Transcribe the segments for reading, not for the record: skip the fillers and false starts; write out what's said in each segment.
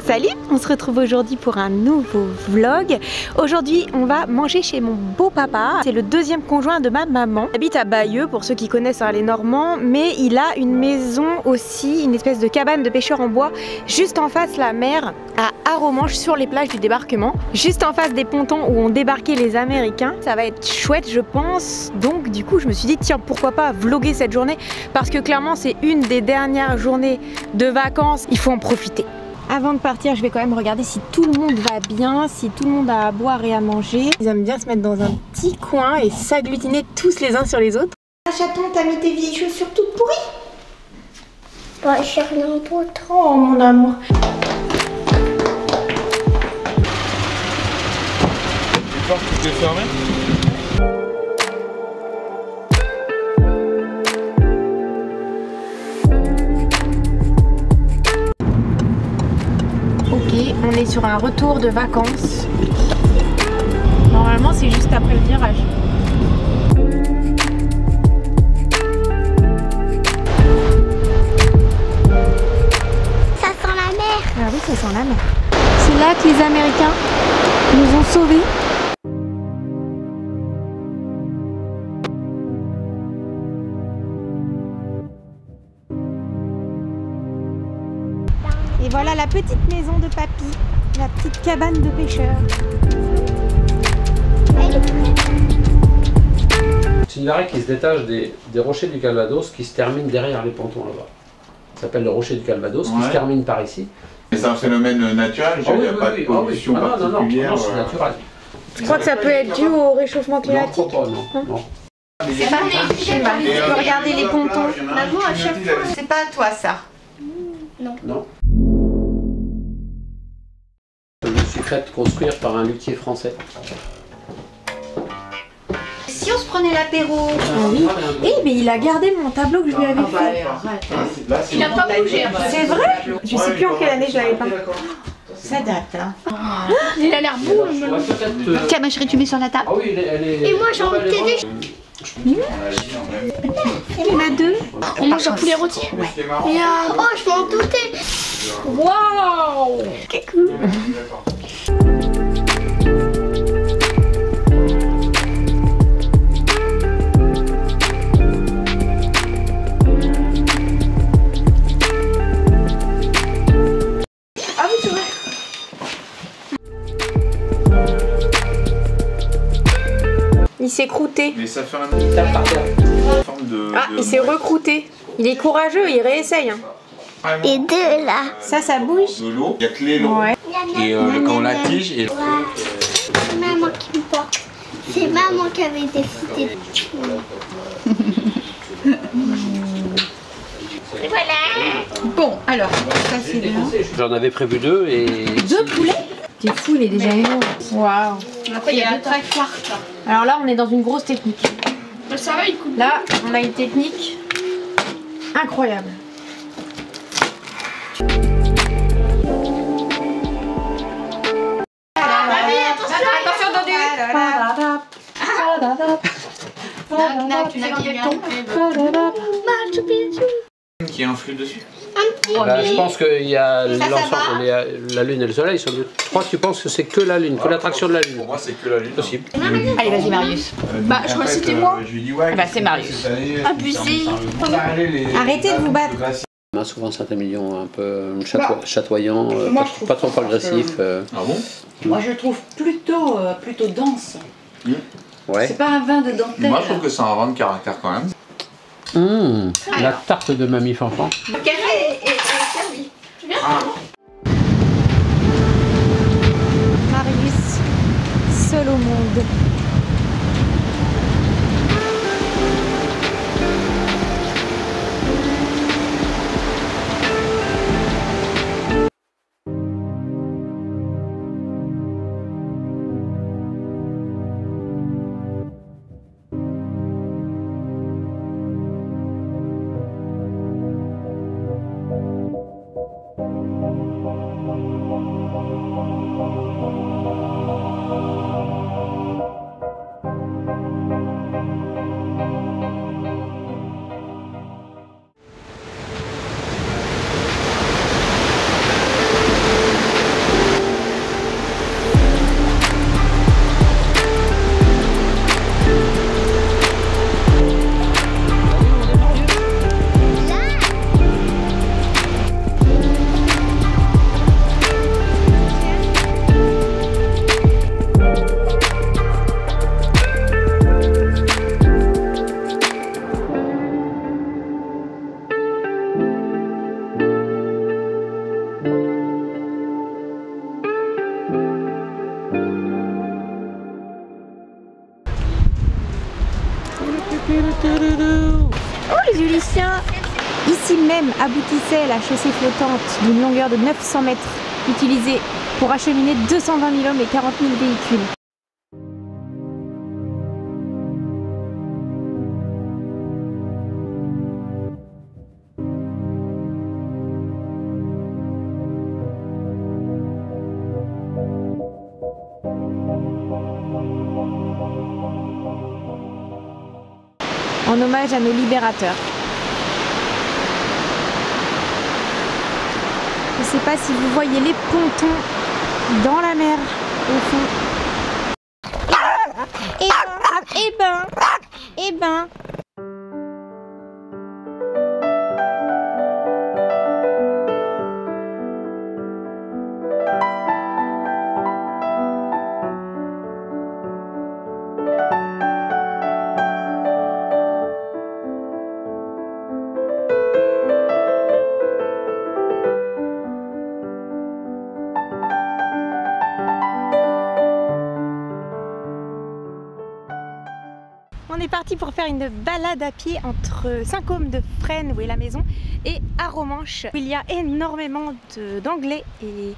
Salut, on se retrouve aujourd'hui pour un nouveau vlog. Aujourd'hui, on va manger chez mon beau-papa. C'est le deuxième conjoint de ma maman. Il habite à Bayeux, pour ceux qui connaissent les Normands, mais il a une maison aussi, une espèce de cabane de pêcheurs en bois, juste en face la mer, à Arromanches, sur les plages du débarquement, juste en face des pontons où ont débarqué les Américains. Ça va être chouette, je pense. Donc du coup, je me suis dit, tiens, pourquoi pas vlogger cette journée, parce que clairement, c'est une des dernières journées de vacances. Il faut en profiter. Avant de partir, je vais quand même regarder si tout le monde va bien, si tout le monde a à boire et à manger. Ils aiment bien se mettre dans un petit coin et s'agglutiner tous les uns sur les autres. Ah, chaton, t'as mis tes vieilles chaussures toutes pourries? Bah, j'ai rien d'autre. Oh, mon amour. Tu penses que tu peux fermer? On est sur un retour de vacances. Normalement, c'est juste après le virage. Ça sent la mer. Ah oui, ça sent la mer. C'est là que les Américains nous ont sauvés. Et voilà la petite maison de papy, la petite cabane de pêcheurs. C'est une arête qui se détache des rochers du Calvados qui se terminent derrière les pontons là-bas. Ça s'appelle le rocher du Calvados qui se termine par ici. Et c'est un phénomène naturel, il n'y a pas de pollution particulière. Non, c'est naturel. Tu crois que ça peut être dû au réchauffement climatique? Non. C'est pareil, tu peux regarder les pontons. Maman, à chaque fois, c'est pas à toi ça. Non. Le secret de construire par un luthier français. Si on se prenait l'apéro. Ah oui. Eh, mais il a gardé mon tableau que je lui avais fait. Il n'a pas bougé. C'est vrai? Je sais plus en quelle année je l'avais peint. Ça date, hein. Il a l'air beau. Tiens, ma chérie, tu mets sur la table. Ah oui, elle est... Et moi, j'ai envie de t'aider. Il y en a deux. On mange un poulet rôti. Ouais. Oh, je m'en doutais. Waouh! Quel cool. Ah oui, c'est vrai. Il s'est croûté. Mais ça fait un forme de... Ah, il s'est recrouté. Il est courageux, il réessaye. Les deux là. Ça bouge. De l'eau, il y a que les lots. Ouais. Et quand on la tige... Et... C'est maman qui me porte. C'est maman qui avait décidé. Bon, alors, ça c'est bien. J'en avais prévu deux et... Deux poulets. T'es fou, il est déjà énorme. Waouh. Après, il y a deux très fortes. Alors là, on est dans une grosse technique. Ça va, il coupe. Là, on a une technique incroyable. Attention, Dodu. Qui influe dessus. Bah, je pense qu'il y a l'ensemble, la lune et le soleil. Sur le... Je crois que tu penses que c'est que la lune, que l'attraction de la lune. Pour moi, c'est que la lune. Possible. Allez, vas-y, Marius. Bah, je crois que c'était moi. Je lui dis, ouais, Bah, c'est Marius. Abusé. Arrêtez de vous battre. On a souvent Saint-Émilion un peu chatoyant, pas trop agressif. Ah bon? Moi je trouve plutôt dense. Ouais. C'est pas un vin de dentelle. Moi, je trouve que c'est un vin de caractère quand même. La tarte de Mamie Fanfan. Le café est servi. Marius, seul au monde. Lucien. Ici même aboutissait la chaussée flottante d'une longueur de 900 mètres, utilisée pour acheminer 220 000 hommes et 40 000 véhicules. En hommage à nos libérateurs. Je ne sais pas si vous voyez les pontons dans la mer au fond. Eh ben. On est parti pour faire une balade à pied entre Saint-Côme-de-Fresnes, où est la maison, et Arromanches, où il y a énormément d'Anglais et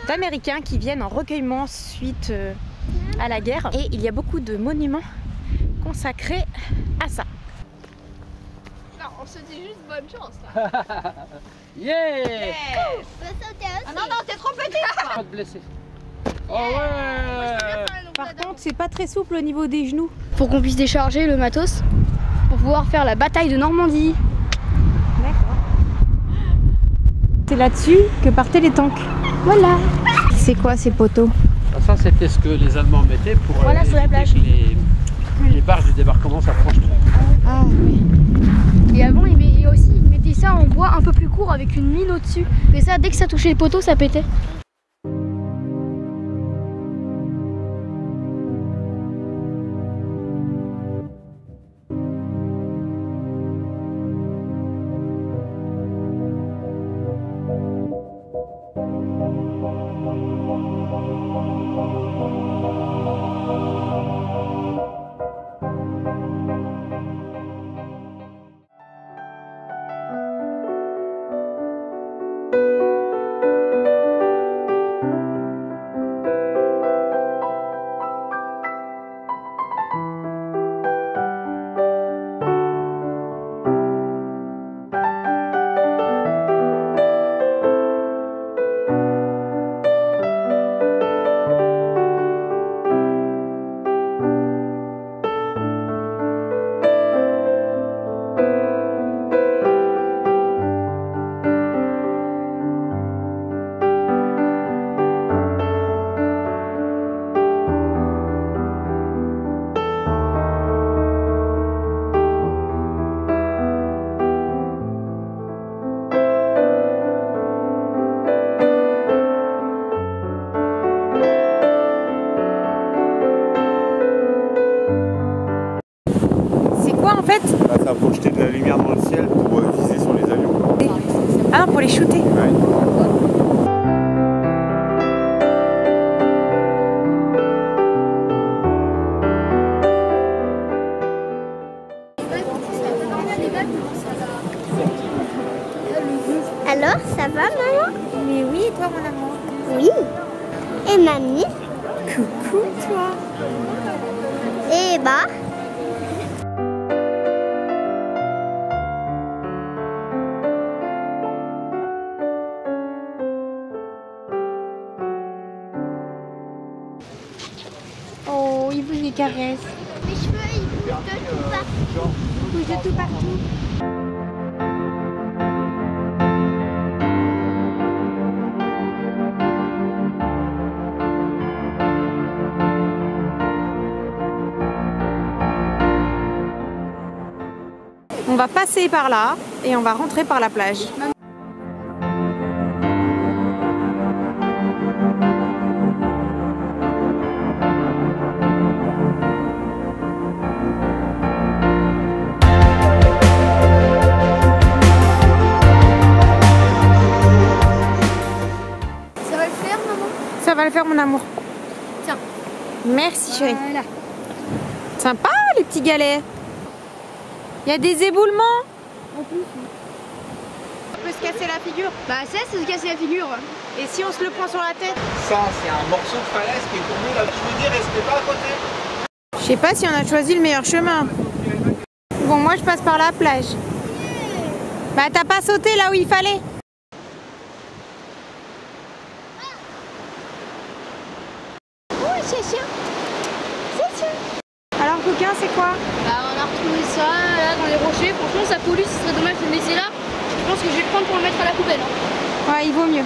d'Américains qui viennent en recueillement suite à la guerre. Et il y a beaucoup de monuments consacrés à ça. Non, on se dit juste bonne chance là. Yeah! Ah non, non, t'es trop petit. Pas de blessé. Oh ouais! Par contre, c'est pas très souple au niveau des genoux. Pour qu'on puisse décharger le matos pour pouvoir faire la bataille de Normandie. D'accord. C'est là-dessus que partaient les tanks. Voilà. C'est quoi ces poteaux? Ça, c'était ce que les Allemands mettaient pour Voilà, sur la plage. que les barges du débarquement s'approchent trop. Ah oui. Et avant, ils mettaient ça en bois un peu plus court avec une mine au-dessus. Et ça, dès que ça touchait les poteaux, ça pétait. Là, ça va projeter de la lumière dans le ciel pour viser sur les avions. Ah, pour les shooter. Ouais. Alors, ça va, maman? Mais oui, et toi, mon amour? Oui. Et mamie? Coucou, toi. Et bah? Oh, il vous les caresse. Mes cheveux, ils bougent de tout partout. Ils bougent de tout partout. On va passer par là et on va rentrer par la plage. Ça va le faire, maman? Ça va le faire, mon amour. Tiens. Merci, chérie. Voilà. Sympa, les petits galets. Il y a des éboulements. plus. On peut se casser la figure. Bah ça, c'est se casser la figure. Et si on se le prend sur la tête? Ça, c'est un morceau de falaise qui est tombé là. Je veux dire, restez pas à côté. Je sais pas si on a choisi le meilleur chemin. Bon, moi je passe par la plage. Bah t'as pas sauté là où il fallait. Oh, c'est ça. C'est ça. Alors coquin, c'est quoi? Bah on a retrouvé ça là dans les rochers. Franchement, ça pollue, ce serait dommage de le laisser là. Je pense que je vais le prendre pour le mettre à la poubelle. Hein. Ouais, il vaut mieux.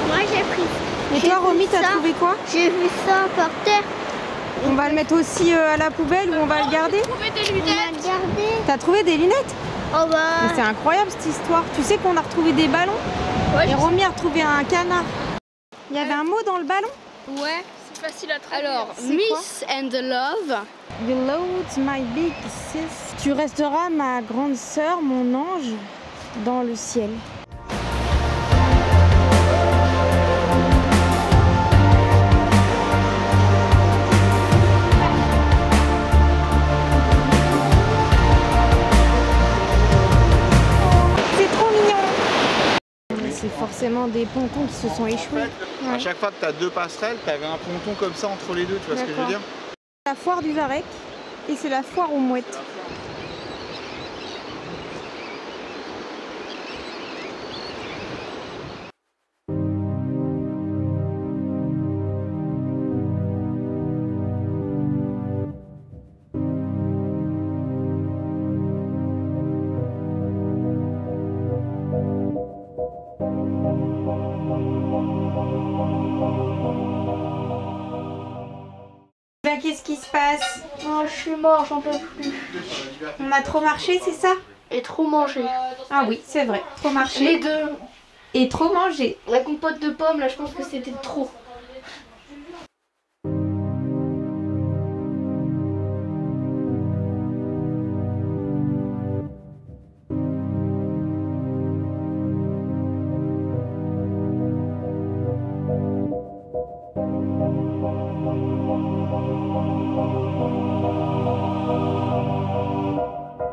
Moi, j'ai pris. Et J'ai toi, vu Romy, t'as ça. trouvé quoi? J'ai vu ça par terre. On va le mettre aussi à la poubelle ou on va le garder? Trouver des On lunettes. a gardé. T'as trouvé des lunettes? Oh Mais bah. c'est incroyable cette histoire. Tu sais qu'on a retrouvé des ballons? Ouais, Et Romy a retrouvé un canard. Il y avait un mot dans le ballon? Ouais, c'est facile à trouver. Alors, C'est Miss and Love. You load my big sis. Tu resteras ma grande sœur, mon ange, dans le ciel. C'est trop mignon. C'est forcément des pontons qui se sont échoués. À chaque fois que tu as deux passerelles, tu avais un ponton comme ça entre les deux, tu vois ce que je veux dire? La foire du Varec et c'est la foire aux mouettes. Ben, qu'est-ce qui se passe? Oh, je suis mort, j'en peux plus. On a trop marché, c'est ça? Et trop mangé. Ah oui, c'est vrai. Trop marché Les deux. et trop mangé. La compote de pommes, là, je pense que c'était trop.